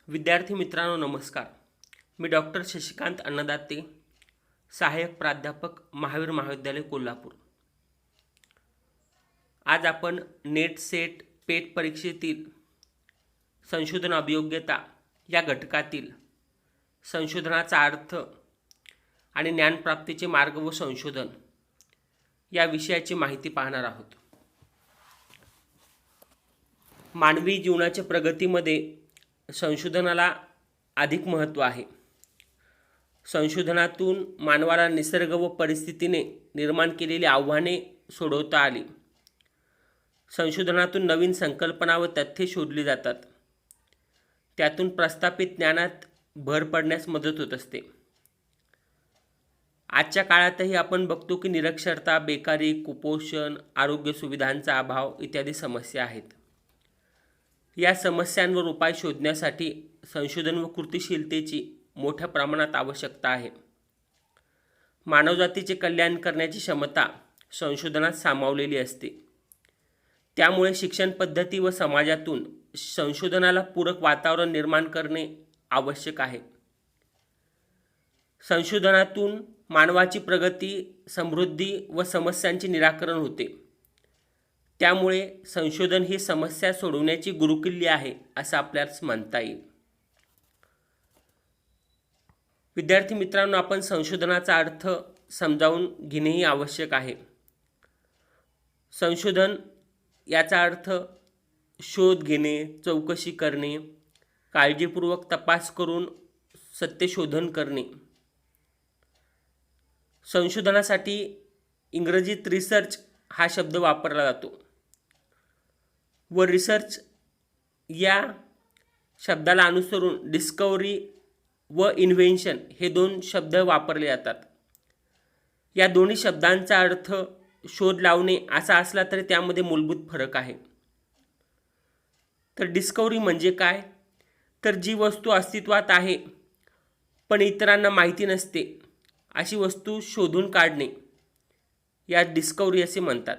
विद्यार्थी मित्रांनो नमस्कार. मी डॉक्टर शशिकांत अन्नदाते, सहाय्यक प्राध्यापक महावीर महाविद्यालय कोल्हापूर. आज आपण नेट सेट पेट परीक्षेतील संशोधन अभियोग्यता या घटकातील संशोधनाचा अर्थ आणि ज्ञानप्राप्तीचे मार्ग व संशोधन या विषयाची माहिती पाहणार आहोत. मानवी जीवनाच्या प्रगतीमध्ये संशोधनाला अधिक महत्त्व आहे. संशोधनातून मानवाला निसर्ग व परिस्थितीने निर्माण केलेली आव्हाने सोडवता आली. संशोधनातून नवीन संकल्पना व तथ्ये शोधली जातात. त्यातून प्रस्थापित ज्ञानात भर पडण्यास मदत होत असते. आजच्या काळातही आपण बघतो की निरक्षरता, बेकारी, कुपोषण, आरोग्य सुविधांचा अभाव इत्यादी समस्या आहेत. या समस्यांवर उपाय शोधण्यासाठी संशोधन व कृतिशीलतेची मोठ्या प्रमाणात आवश्यकता आहे. मानवजातीचे कल्याण करण्याची क्षमता संशोधनात सामावलेली असते. त्यामुळे शिक्षण पद्धती व समाजातून संशोधनाला पूरक वातावरण निर्माण करणे आवश्यक आहे. संशोधनातून मानवाची प्रगती, समृद्धी व समस्यांचे निराकरण होते. त्यामुळे संशोधन ही समस्या सोडवण्याची गुरुकिल्ली आहे असं आपल्याला म्हणता येईल. विद्यार्थी मित्रांनो, आपण संशोधनाचा अर्थ समजावून घेणेही आवश्यक आहे. संशोधन याचा अर्थ शोध घेणे, चौकशी करणे, काळजीपूर्वक तपास करून सत्यशोधन करणे. संशोधनासाठी इंग्रजीत रिसर्च हा शब्द वापरला जातो व रिसर्च या शब्दाला अनुसरून डिस्कव्हरी व इन्व्हेन्शन हे दोन शब्द वापरले जातात. या दोन्ही शब्दांचा अर्थ शोध लावणे असा असला तरी त्यामध्ये मूलभूत फरक आहे. तर डिस्कव्हरी म्हणजे काय? तर जी वस्तू अस्तित्वात आहे पण इतरांना माहिती नसते अशी वस्तू शोधून काढणे या डिस्कव्हरी असे म्हणतात.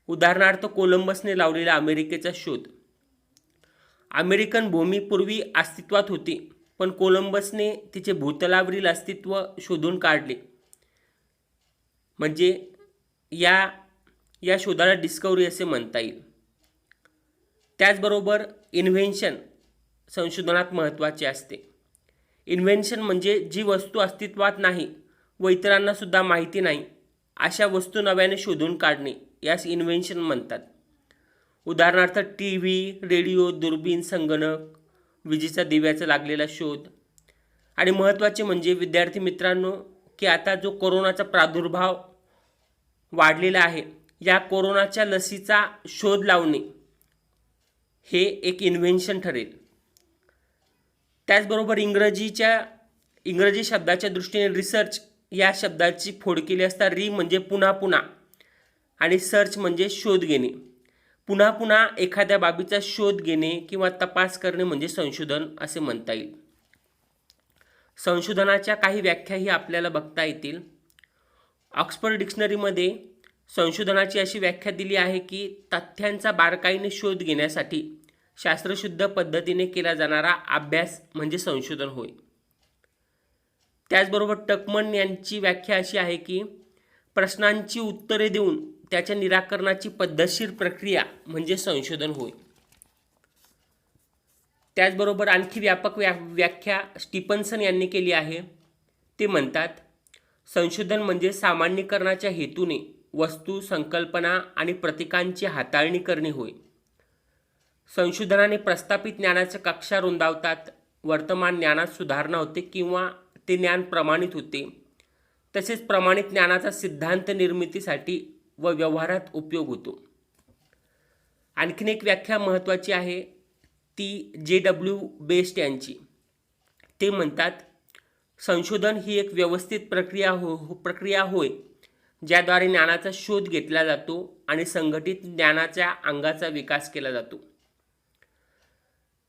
उदाहरणार्थ कोलंबसने लावलेला अमेरिकेचा शोध. अमेरिकन भूमी पूर्वी अस्तित्वात होती पण कोलंबसने तिचे भूतलावरील अस्तित्व शोधून काढले. म्हणजे या शोधाला डिस्कव्हरी असे म्हणता येईल. त्याचबरोबर इन्व्हेन्शन संशोधनात महत्त्वाचे असते. इन्व्हेन्शन म्हणजे जी वस्तू अस्तित्वात नाही व इतरांना सुद्धा माहिती नाही अशा वस्तू नव्याने शोधून काढणे यास इन्व्हेन्शन म्हणतात. उदाहरणार्थ TV, रेडिओ, दुर्बीण, संगणक, विजेचा दिव्याचा लागलेला शोध. आणि महत्त्वाचे म्हणजे विद्यार्थी मित्रांनो की आता जो कोरोनाचा प्रादुर्भाव वाढलेला आहे, या कोरोनाच्या लसीचा शोध लावणे हे एक इन्व्हेन्शन ठरेल. त्याचबरोबर इंग्रजी शब्दाच्या दृष्टीने रिसर्च या शब्दाची फोड केली असता री म्हणजे पुन्हा पुन्हा आणि सर्च म्हणजे शोध घेणे. पुन्हा पुन्हा एखाद्या बाबीचा शोध घेणे किंवा तपास करणे म्हणजे संशोधन असे म्हणता येईल. संशोधनाच्या काही व्याख्याही आपल्याला बघता येतील. ऑक्सफर्ड डिक्शनरीमध्ये संशोधनाची अशी व्याख्या दिली आहे की तथ्यांचा बारकाईने शोध घेण्यासाठी शास्त्रशुद्ध पद्धतीने केला जाणारा अभ्यास म्हणजे संशोधन होय. त्याचबरोबर टकमन यांची व्याख्या अशी आहे की प्रश्नांची उत्तरे देऊन त्याच्या निराकरणाची पद्धतशीर प्रक्रिया म्हणजे संशोधन होय. त्याचबरोबर आणखी व्यापक व्याख्या स्टीफन्सन यांनी केली आहे. ते म्हणतात, संशोधन म्हणजे सामान्यीकरणाच्या हेतूने वस्तू, संकल्पना आणि प्रतीकांची हाताळणी करणे होय. संशोधनाने प्रस्थापित ज्ञानाच्या कक्षा रुंदावतात, वर्तमान ज्ञानात सुधारणा होते किंवा ते ज्ञान प्रमाणित होते. तसेच प्रमाणित ज्ञानाचा सिद्धांत निर्मितीसाठी व व्यवहारात उपयोग होतो. आणखीन एक व्याख्या महत्त्वाची आहे ती J.W. बेस्ट यांची. ते म्हणतात, संशोधन ही एक व्यवस्थित प्रक्रिया होय ज्याद्वारे ज्ञानाचा शोध घेतला जातो आणि संघटित ज्ञानाच्या अंगाचा विकास केला जातो.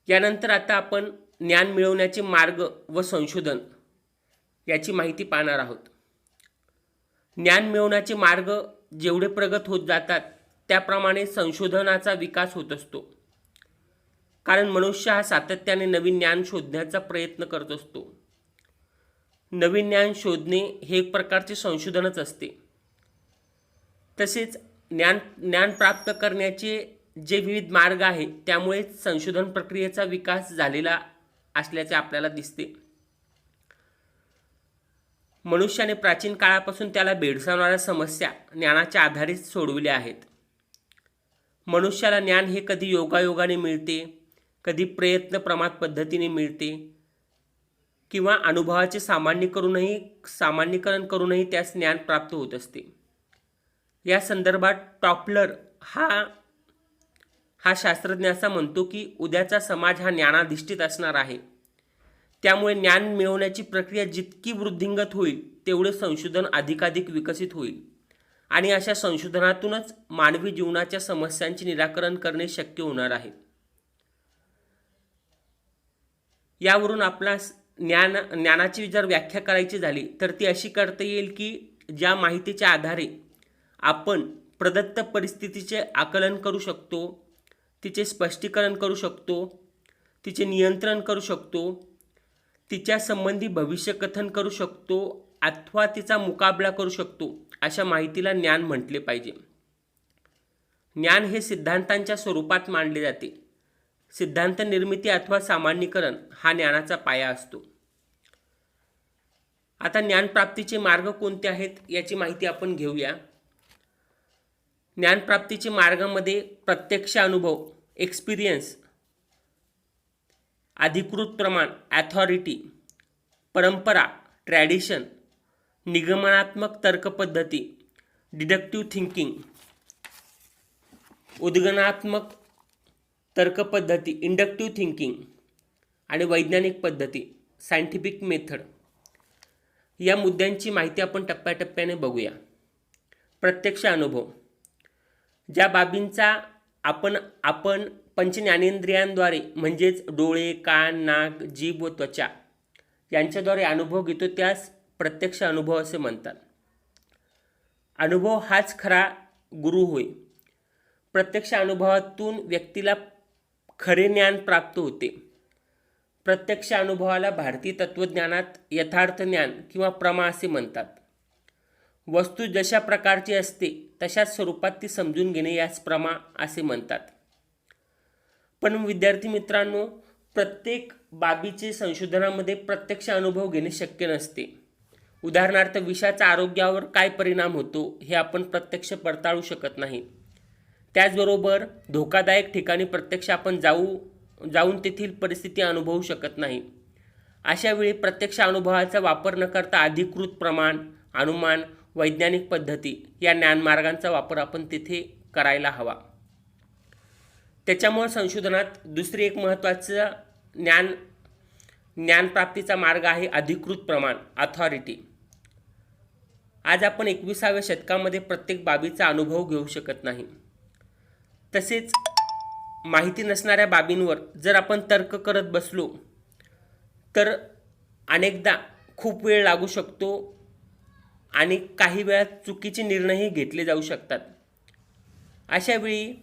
यानंतर आता आपण ज्ञान मिळवण्याचे मार्ग व संशोधन याची माहिती पाहणार आहोत. ज्ञान मिळवण्याचे मार्ग जेवढे प्रगत होत जातात त्याप्रमाणे संशोधनाचा विकास होत असतो. कारण मनुष्य हा सातत्याने नवीन ज्ञान शोधण्याचा प्रयत्न करत असतो. नवीन ज्ञान शोधणे हे एक प्रकारचे संशोधनच असते. तसेच ज्ञान प्राप्त करण्याचे जे विविध मार्ग आहेत त्यामुळे संशोधन प्रक्रियेचा विकास झालेला असल्याचे आपल्याला दिसते. मनुष्याने प्राचीन काळापासून त्याला भेडसावणाऱ्या समस्या ज्ञानाच्या आधारित सोडविल्या आहेत. मनुष्याला ज्ञान हे कधी योगायोगाने मिळते, कधी प्रयत्न प्रमाद पद्धतीने मिळते किंवा अनुभवाचे सामान्यीकरण करूनही त्यास ज्ञान प्राप्त होत असते. या संदर्भात टॉपलर हा शास्त्रज्ञ असा म्हणतो की उद्याचा समाज हा ज्ञानाधिष्ठित असणार आहे. त्यामुळे ज्ञान मिळवण्याची प्रक्रिया जितकी वृद्धिंगत होईल तेवढे संशोधन अधिकाधिक विकसित होईल आणि अशा संशोधनातूनच मानवी जीवनाच्या समस्यांचे निराकरण करणे शक्य होणार आहे. यावरून आपणास ज्ञानाची जर व्याख्या करायची झाली तर ती अशी करता येईल की ज्या माहितीच्या आधारे आपण प्रदत्त परिस्थितीचे आकलन करू शकतो, तिचे स्पष्टीकरण करू शकतो, तिचे नियंत्रण करू शकतो, तिच्या संबंधी भविष्यकथन करू शकतो अथवा तिचा मुकाबला करू शकतो, अशा माहितीला ज्ञान म्हटले पाहिजे. ज्ञान हे सिद्धांतांच्या स्वरूपात मांडले जाते. सिद्धांत निर्मिती अथवा सामान्यीकरण हा ज्ञानाचा पाया असतो. आता ज्ञानप्राप्तीचे मार्ग कोणते आहेत याची माहिती आपण घेऊया. ज्ञानप्राप्तीचे मार्गामध्ये प्रत्यक्ष अनुभव, एक्सपिरियन्स, अधिकृत प्रमाण, अथॉरिटी, परंपरा, ट्रॅडिशन, निगमनात्मक तर्कपद्धती, डिडक्टिव्ह थिंकिंग, उद्गनात्मक तर्कपद्धती, इंडक्टिव्ह थिंकिंग आणि वैज्ञानिक पद्धती, सायंटिफिक मेथड, या मुद्द्यांची माहिती आपण टप्प्याटप्प्याने बघूया. प्रत्यक्ष अनुभव, ज्या बाबींचा आपण पंचज्ञानेंद्रियांद्वारे म्हणजेच डोळे, कान, नाक, जीभ व त्वचा यांच्याद्वारे अनुभव घेतो त्यास प्रत्यक्ष अनुभव असे म्हणतात. अनुभव हाच खरा गुरु होय. प्रत्यक्ष अनुभवातून व्यक्तीला खरे ज्ञान प्राप्त होते. प्रत्यक्ष अनुभवाला भारतीय तत्त्वज्ञानात यथार्थ ज्ञान किंवा प्रमा असे म्हणतात. वस्तू जशा प्रकारची असते तशाच स्वरूपात ती समजून घेणे यास प्रमा असे म्हणतात. पण विद्यार्थी मित्रांनो, प्रत्येक बाबीचे संशोधनामध्ये प्रत्यक्ष अनुभव घेणे शक्य नसते. उदाहरणार्थ विषाचा आरोग्यावर काय परिणाम होतो हे आपण प्रत्यक्ष पडताळू शकत नाही. त्याचबरोबर धोकादायक ठिकाणी प्रत्यक्ष आपण जाऊन तेथील परिस्थिती अनुभवू शकत नाही. अशा वेळी प्रत्यक्ष अनुभवाचा वापर न करता अधिकृत प्रमाण, अनुमान, वैज्ञानिक पद्धती या ज्ञानमार्गांचा वापर आपण तिथे करायला हवा. त्याच्यामुळे संशोधनात दुसरी एक महत्त्वाचा ज्ञानप्राप्तीचा मार्ग आहे अधिकृत प्रमाण, अथॉरिटी. आज आपण 21व्या शतकामध्ये प्रत्येक बाबीचा अनुभव घेऊ शकत नाही. तसेच माहिती नसणाऱ्या बाबींवर जर आपण तर्क करत बसलो तर अनेकदा खूप वेळ लागू शकतो आणि काही वेळा चुकीचे निर्णयही घेतले जाऊ शकतात. अशा वेळी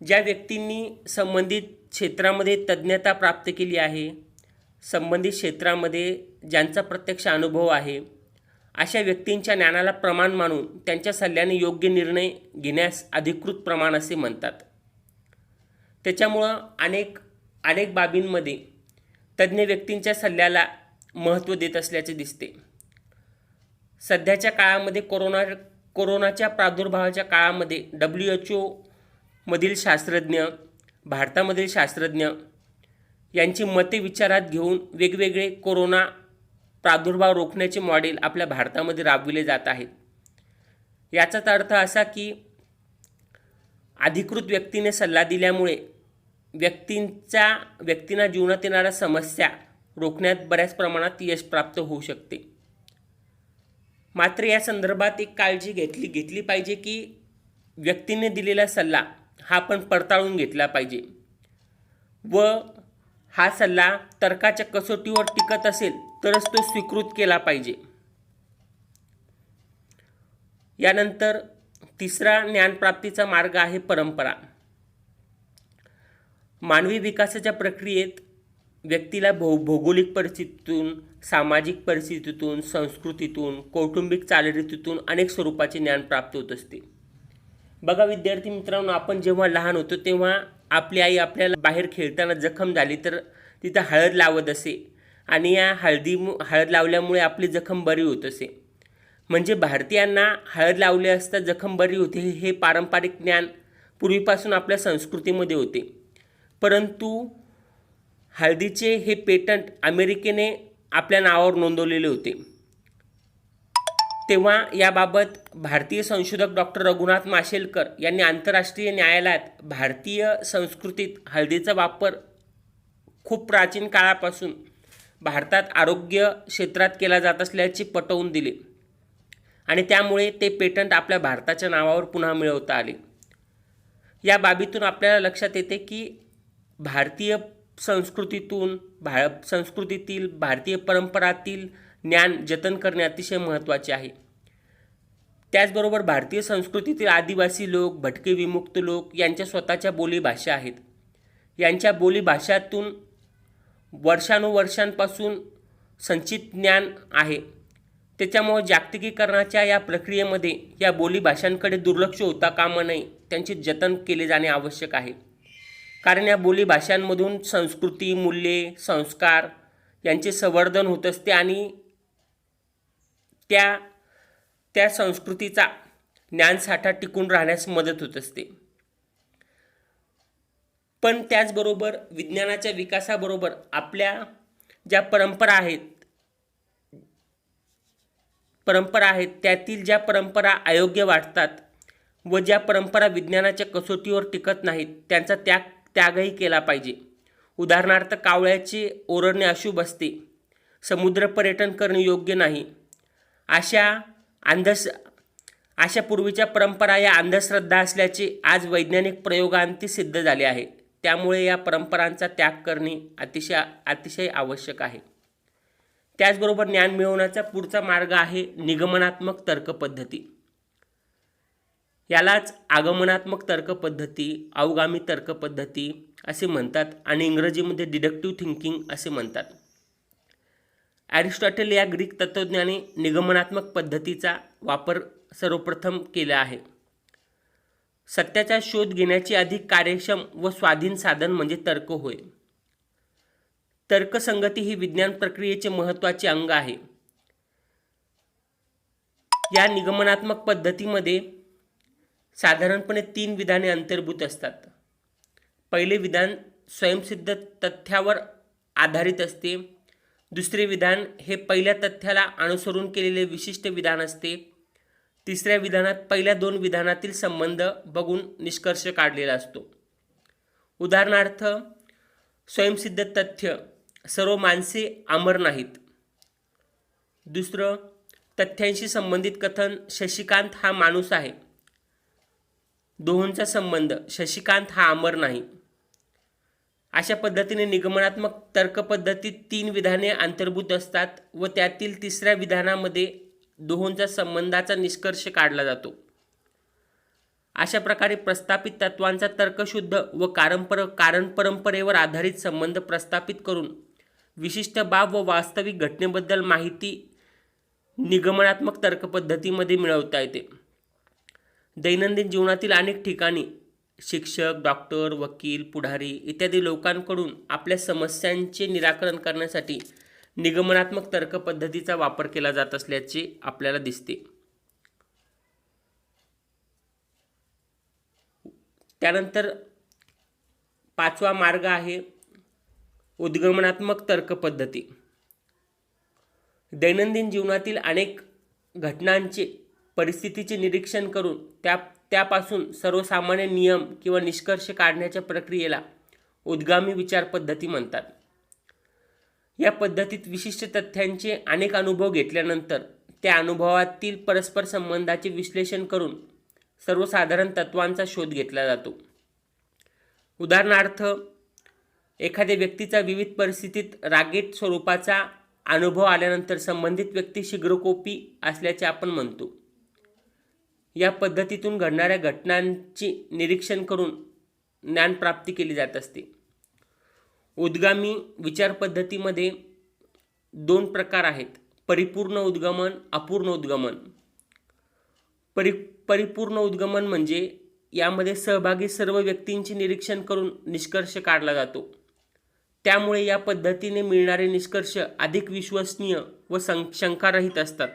ज्या व्यक्तींनी संबंधित क्षेत्रामध्ये तज्ज्ञता प्राप्त केली आहे, संबंधित क्षेत्रामध्ये ज्यांचा प्रत्यक्ष अनुभव आहे, अशा व्यक्तींच्या ज्ञानाला प्रमाण मानून त्यांच्या सल्ल्याने योग्य निर्णय घेण्यास अधिकृत प्रमाण असे म्हणतात. त्याच्यामुळं अनेक बाबींमध्ये तज्ज्ञ व्यक्तींच्या सल्ल्याला महत्त्व देत असल्याचे दिसते. सध्याच्या काळामध्ये कोरोनाच्या प्रादुर्भावाच्या काळामध्ये WHO मधील शास्त्रज्ञ, भारतामधील शास्त्रज्ञ यांची मते विचारात घेऊन वेगवेगळे कोरोना प्रादुर्भाव रोखण्याचे मॉडेल आपल्या भारतामध्ये राबविले जात आहेत. याचाच अर्थ असा की अधिकृत व्यक्तीने सल्ला दिल्यामुळे व्यक्तींना जीवनात येणाऱ्या समस्या रोखण्यात बऱ्याच प्रमाणात यश प्राप्त होऊ शकते. मात्र या संदर्भात एक काळजी घेतली पाहिजे की व्यक्तीने दिलेला सल्ला हा आपण पडताळून घेतला पाहिजे व हा सल्ला तर्काच्या कसोटीवर टिकत असेल तरच तो स्वीकृत केला पाहिजे. यानंतर तिसरा ज्ञानप्राप्तीचा मार्ग आहे परंपरा. मानवी विकासाच्या प्रक्रियेत व्यक्तीला भौगोलिक परिस्थितीतून, सामाजिक परिस्थितीतून, संस्कृतीतून, कौटुंबिक चालीरीतीतून अनेक स्वरूपाचे ज्ञान प्राप्त होत असते. बघा विद्यार्थी मित्रांनो, आपण जेव्हा लहान होतो तेव्हा आपली आई आपल्याला बाहेर खेळताना जखम झाली तर तिथं हळद लावत असे आणि या हळद लावल्यामुळे आपली जखम बरी होत असे. म्हणजे भारतीयांना हळद लावले असता जखम बरी होते हे पारंपरिक ज्ञान पूर्वीपासून आपल्या संस्कृतीमध्ये होते. परंतु हळदीचे हे पेटंट अमेरिकेने आपल्या नावावर नोंदवलेले होते. तेव्हा याबाबत भारतीय संशोधक डॉक्टर रघुनाथ माशेलकर यांनी आंतरराष्ट्रीय न्यायालयात भारतीय संस्कृतीत हळदीचा वापर खूप प्राचीन काळापासून भारतात आरोग्य क्षेत्रात केला जात असल्याचे पटवून दिले आणि त्यामुळे ते पेटंट आपल्या भारताच्या नावावर पुन्हा मिळवता आले. या बाबीतून आपल्याला लक्षात येते की भारतीय संस्कृतीतील भारतीय परंपरातील ज्ञान जतन करणे अतिशय महत्त्वाचे आहे. त्याचबरोबर भारतीय संस्कृतीतील आदिवासी लोक, भटके विमुक्त लोक यांच्या स्वतःच्या बोलीभाषा आहेत. यांच्या बोलीभाषातून वर्षानुवर्षांपासून संचित ज्ञान आहे. त्याच्यामुळे जागतिकीकरणाच्या या प्रक्रियेमध्ये या बोलीभाषांकडे दुर्लक्ष होता कामा नये, त्यांचे जतन केले जाणे आवश्यक आहे. कारण या बोलीभाषांमधून संस्कृती, मूल्ये, संस्कार यांचे संवर्धन होत असते आणि त्या संस्कृतीचा ज्ञानसाठा टिकून राहण्यास मदत होत असते. पण त्याचबरोबर विज्ञानाच्या विकासाबरोबर आपल्या ज्या परंपरा आहेत त्यातील ज्या परंपरा अयोग्य वाटतात व ज्या परंपरा विज्ञानाच्या कसोटीवर टिकत नाहीत त्यांचा त्यागही केला पाहिजे. उदाहरणार्थ कावळ्याचे ओरडणे अशुभ असते, समुद्र पर्यटन करणे योग्य नाही, अशा पूर्वीच्या परंपरा या अंधश्रद्धा असल्याचे आज वैज्ञानिक प्रयोगांती सिद्ध झाले आहे. त्यामुळे या परंपरांचा त्याग करणे अतिशय आवश्यक आहे. त्याचबरोबर ज्ञान मिळवण्याचा पुढचा मार्ग आहे निगमनात्मक तर्क पद्धती. यालाच आगमनात्मक तर्क पद्धती, अवगामी तर्क पद्धती असे म्हणतात आणि इंग्रजीमध्ये डिडक्टिव्ह थिंकिंग असे म्हणतात. ॲरिस्टॉटल या ग्रीक तत्त्वज्ञाने निगमनात्मक पद्धतीचा वापर सर्वप्रथम केला आहे. सत्याचा शोध घेण्याची अधिक कार्यक्षम व स्वाधीन साधन म्हणजे तर्क होय. तर्कसंगती ही विज्ञान प्रक्रियेचे महत्त्वाचे अंग आहे. या निगमनात्मक पद्धतीमध्ये साधारणपणे 3 विधाने अंतर्भूत असतात. पहिले विधान स्वयंसिद्ध तथ्यावर आधारित असते. दुसरे विधान हे पहिल्या तथ्याला अनुसरून केलेले विशिष्ट विधान असते. तिसऱ्या विधानात पहिल्या 2 विधानातील संबंध बघून निष्कर्ष काढलेला असतो. उदाहरणार्थ स्वयंसिद्ध तथ्य, सर्व माणसे अमर नाहीत. दुसरं तथ्यांशी संबंधित कथन, शशिकांत हा माणूस आहे. दोहोंचा संबंध, शशिकांत हा अमर नाही. अशा पद्धतीने निगमनात्मक तर्क पद्धतीत 3 विधाने अंतर्भूत असतात व त्यातील तिसऱ्या विधानामध्ये दोहोंचा संबंधाचा निष्कर्ष काढला जातो. अशा प्रकारे प्रस्थापित तत्वांचा तर्कशुद्ध व कारण परंपरेवर आधारित संबंध प्रस्थापित करून विशिष्ट बाब व वास्तविक घटनेबद्दल माहिती निगमनात्मक तर्क पद्धतीमध्ये मिळवता येते. दैनंदिन जीवनातील अनेक ठिकाणी शिक्षक, डॉक्टर, वकील, पुढारी इत्यादी लोकांकडून आपल्या समस्यांचे निराकरण करण्यासाठी निगमनात्मक तर्क पद्धतीचा वापर केला जात असल्याचे आपल्याला दिसते. त्यानंतर 5वा मार्ग आहे उद्गमनात्मक तर्क पद्धती. दैनंदिन जीवनातील अनेक घटनांचे, परिस्थितीचे निरीक्षण करून त्यापासून सर्वसामान्य नियम किंवा निष्कर्ष काढण्याच्या प्रक्रियेला उद्गामी विचार पद्धती म्हणतात. या पद्धतीत विशिष्ट तथ्यांचे अनेक अनुभव घेतल्यानंतर त्या अनुभवातील परस्पर संबंधाचे विश्लेषण करून सर्वसाधारण तत्वांचा शोध घेतला जातो. उदाहरणार्थ एखाद्या व्यक्तीचा विविध परिस्थितीत रागीट स्वरूपाचा अनुभव आल्यानंतर संबंधित व्यक्ती शीघ्रकोपी असल्याचे आपण म्हणतो. या पद्धतीतून घडणाऱ्या घटनांची निरीक्षण करून ज्ञानप्राप्ती केली जात असते. उद्गामी विचार पद्धतीमध्ये दोन प्रकार आहेत, परिपूर्ण उद्गमन, अपूर्ण उद्गमन. परिपूर्ण उद्गमन म्हणजे यामध्ये सहभागी सर्व व्यक्तींचे निरीक्षण करून निष्कर्ष काढला जातो. त्यामुळे या पद्धतीने मिळणारे निष्कर्ष अधिक विश्वसनीय व शंकारहित असतात.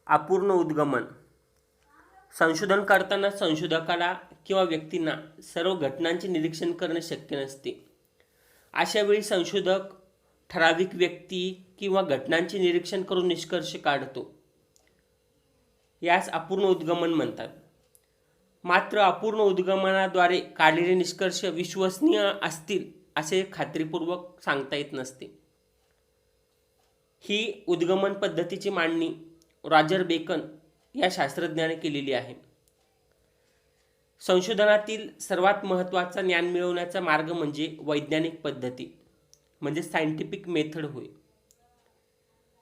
अपूर्ण उद्गमन. संशोधन करताना संशोधकाला किंवा व्यक्तींना सर्व घटनांचे निरीक्षण करणे शक्य नसते. अशा वेळी संशोधक ठराविक व्यक्ती किंवा घटनांचे निरीक्षण करून निष्कर्ष काढतो. यास अपूर्ण उद्गमन म्हणतात. मात्र अपूर्ण उद्गमनाद्वारे काढलेले निष्कर्ष विश्वसनीय असतील असे खात्रीपूर्वक सांगता येत नसते. ही उद्गमन पद्धतीची मांडणी रॉजर बेकन या शास्त्रज्ञाने केलेली आहे. संशोधनातील सर्वात महत्त्वाचा ज्ञान मिळवण्याचा मार्ग म्हणजे वैज्ञानिक पद्धती म्हणजे सायंटिफिक मेथड होय.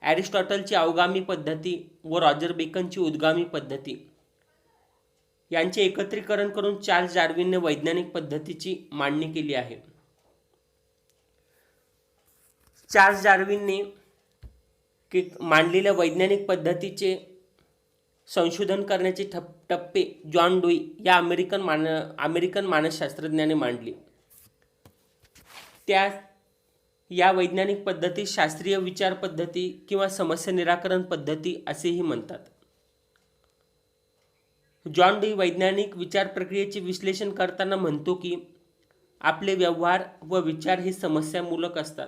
ॲरिस्टॉटलची अवगामी पद्धती व रॉजर बेकनची उद्गामी पद्धती यांचे एकत्रीकरण करून चार्ल्स डार्विनने वैज्ञानिक पद्धतीची मांडणी केली आहे. चार्ल्स डार्विनने मांडलेल्या वैज्ञानिक पद्धतीचे संशोधन करण्याचे टप्पे जॉन डुई या अमेरिकन मानसशास्त्रज्ञाने मांडले. या वैज्ञानिक पद्धती शास्त्रीय विचार पद्धती किंवा समस्या निराकरण पद्धती असेही म्हणतात. जॉन डुई वैज्ञानिक विचार प्रक्रियेचे विश्लेषण करताना म्हणतो की आपले व्यवहार व विचार हे समस्यामूलक असतात.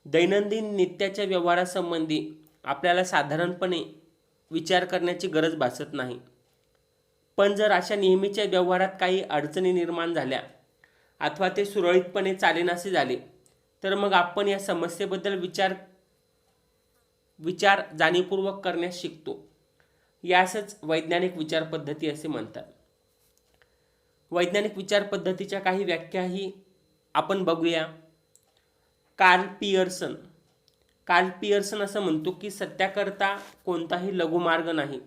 दैनंदिन नित्याच्या व्यवहारासंबंधी आपल्याला साधारणपणे विचार करण्याची गरज भासत नाही. पण जर अशा नेहमीच्या व्यवहारात काही अडचणी निर्माण झाल्या अथवा ते सुरळीतपणे चालेनासे झाले तर मग आपण या समस्येबद्दल विचार जाणीवपूर्वक करण्यास शिकतो. यासच वैज्ञानिक विचार पद्धती असे म्हणतात. वैज्ञानिक विचार पद्धतीच्या काही व्याख्याही आपण बघूया. कार्ल पियर्सन असं म्हणतो की सत्याकरता कोणताही लघुमार्ग नाही.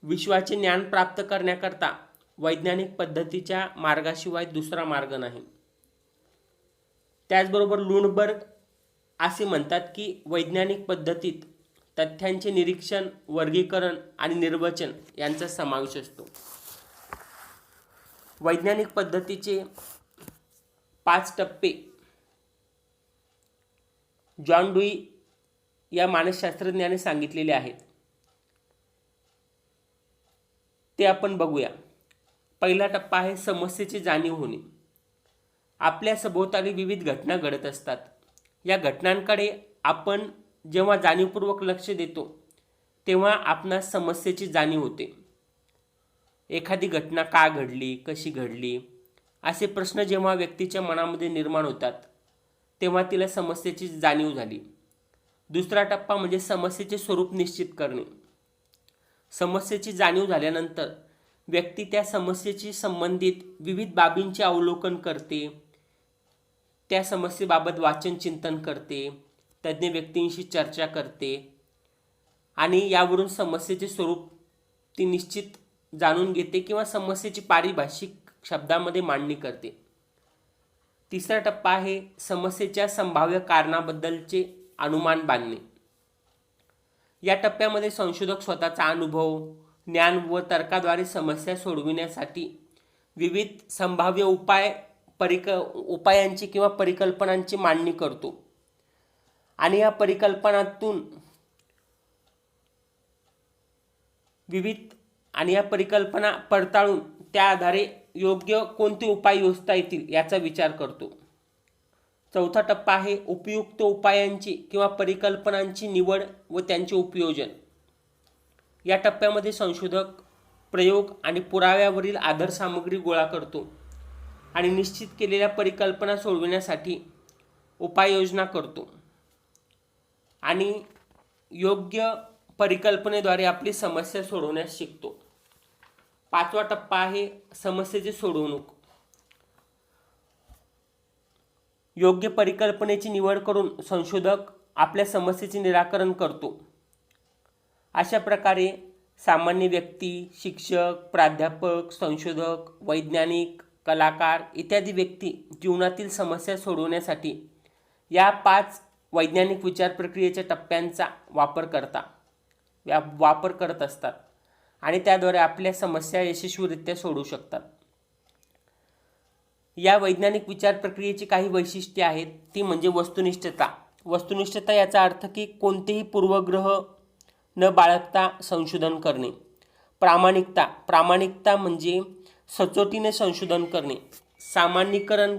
विश्वाचे ज्ञान प्राप्त करण्याकरता वैज्ञानिक पद्धतीच्या मार्गाशिवाय दुसरा मार्ग नाही. त्याचबरोबर लुंडबर्ग असे म्हणतात की वैज्ञानिक पद्धतीत तथ्यांचे निरीक्षण, वर्गीकरण आणि निर्वचन यांचा समावेश असतो. वैज्ञानिक पद्धतीचे 5 टप्पे जॉन डुई या मानसशास्त्रज्ञाने सांगितलेले आहेत. ते आपण बघूया. पहिला टप्पा आहे समस्येची जाणीव होणे. आपल्या सभोवताली विविध घटना घडत असतात. या घटनांकडे आपण जेव्हा जाणीवपूर्वक लक्ष देतो तेव्हा आपणास समस्येची जाणीव होते. एखादी घटना का घडली, कशी घडली असे प्रश्न जेव्हा व्यक्तीच्या मनामध्ये निर्माण होतात तेव्हा तिला समस्येची जाणीव झाली. दुसरा टप्पा म्हणजे समस्येचे स्वरूप निश्चित करणे. समस्येची जाणीव झाल्यानंतर व्यक्ती त्या समस्येशी संबंधित विविध बाबींचे अवलोकन करते, त्या समस्येबाबत वाचन चिंतन करते, तज्ज्ञ व्यक्तींशी चर्चा करते आणि यावरून समस्येचे स्वरूप ती निश्चित जाणून घेते किंवा समस्येची पारिभाषिक शब्दामध्ये मांडणी करते. तिसरा टप्पा आहे समस्येच्या संभाव्य कारणाबद्दलचे अनुमान बांधणे. या टप्प्यामध्ये संशोधक स्वतःचा अनुभव, ज्ञान व तर्काद्वारे समस्या सोडविण्यासाठी विविध संभाव्य उपायांची किंवा परिकल्पनांची मांडणी करतो आणि या परिकल्पना पडताळून त्या आधारे योग्य कोणते उपाय योजता येतील याचा विचार करतो. चौथा टप्पा आहे उपयुक्त उपायांची किंवा परिकल्पनांची निवड व त्यांचे उपयोजन. या टप्प्यामध्ये संशोधक प्रयोग आणि पुराव्यावरील आधारसामग्री गोळा करतो आणि निश्चित केलेल्या परिकल्पना सोडविण्यासाठी उपाययोजना करतो आणि योग्य परिकल्पनेद्वारे आपली समस्या सोडवण्यास शिकतो. पाचवा टप्पा आहे समस्येची सोडवणूक. योग्य परिकल्पनेची निवड करून संशोधक आपल्या समस्येचे निराकरण करतो. अशा प्रकारे सामान्य व्यक्ती, शिक्षक, प्राध्यापक, संशोधक, वैज्ञानिक, कलाकार इत्यादी व्यक्ती जीवनातील समस्या सोडवण्यासाठी या 5 वैज्ञानिक विचार प्रक्रियेच्या टप्प्यांचा वापर करत असतात आणि त्याद्वारे आपल्या समस्या यशस्वीरित्या सोडवू शकतात. या वैज्ञानिक विचार प्रक्रियेची काही वैशिष्ट्ये आहेत, ती म्हणजे वस्तुनिष्ठता. वस्तुनिष्ठता याचा अर्थ की कोणतेही पूर्वग्रह न बाळगता संशोधन करणे. प्रामाणिकता म्हणजे सचोटीने संशोधन करणे. सामान्यीकरण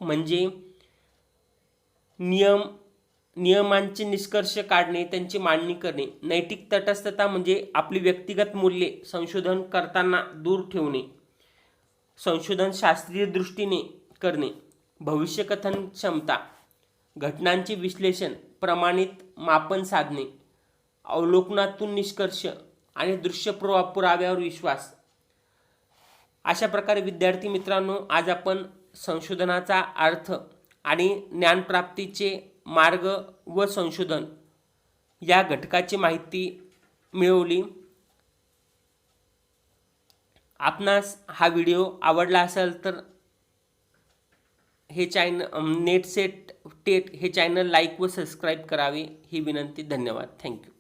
म्हणजे नियमांचे निष्कर्ष काढणे, त्यांची मांडणी करणे. नैतिक तटस्थता म्हणजे आपली व्यक्तिगत मूल्ये संशोधन करताना दूर ठेवणे. संशोधन शास्त्रीय दृष्टीने करणे. भविष्यकथन क्षमता, घटनांचे विश्लेषण, प्रमाणित मापन साधने, अवलोकनातून निष्कर्ष आणि दृश्य पुराव्यावर विश्वास. अशा प्रकारे विद्यार्थी मित्रांनो, आज आपण संशोधनाचा अर्थ आणि ज्ञानप्राप्तीचे मार्ग व संशोधन या घटकाची माहिती मिळवली. आपणास हा व्हिडिओ आवडला असेल तर हे नेट सेट टेट हे चॅनल लाईक व सबस्क्राईब करावे ही विनंती. धन्यवाद. थँक्यू.